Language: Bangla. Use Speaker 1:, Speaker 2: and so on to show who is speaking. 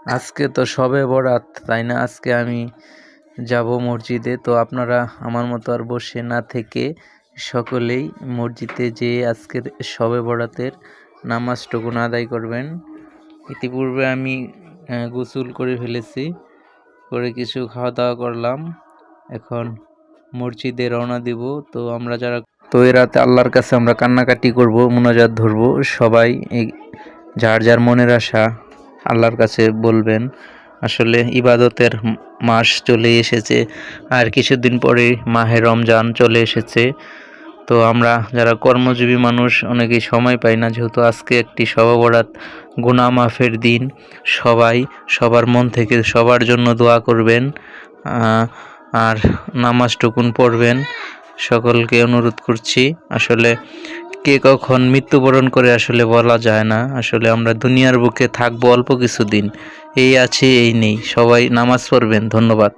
Speaker 1: আজকে তো শবে বরাত, তাই না? আজকে আমি যাব মসজিদে। তো আপনারা আমার মতো আর বসে না থেকে সকলেই মসজিদে যেয়ে আজকের শবে বরাতের নামাজটুকু আদায় করবেন। ইতিপূর্বে আমি গোসল করে ফেলেছি, করে কিছু খাওয়া দাওয়া করলাম। এখন মসজিদে রওনা দিব। তো আমরা যারা এ রাতে আল্লাহর কাছে আমরা কান্নাকাটি করব, মুনাজাত ধরব। সবাই যার যার মনের আশা আল্লাহর কাছে বলবেন। আসলে ইবাদতের মাস চলে এসেছে, আর কিছুদিন পরে মাহে রমজান চলে এসেছে। তো আমরা যারা কর্মজীবী মানুষ অনেকেই সময় পাই না, যেহেতু আজকে একটি শবে বরাত, গুনাহ মাফের দিন। সবাই সবার মন থেকে সবার জন্য দোয়া করবেন, আর নামাজটুকুন পড়বেন। সকলকে অনুরোধ করছি। আসলে কে কখন মৃত্যুবরণ করে আসলে বলা যায় না। আসলে আমরা দুনিয়ার বুকে থাকবো অল্প কিছুদিন, এই আছে এই নেই। সবাই নামাজ পড়বেন। ধন্যবাদ।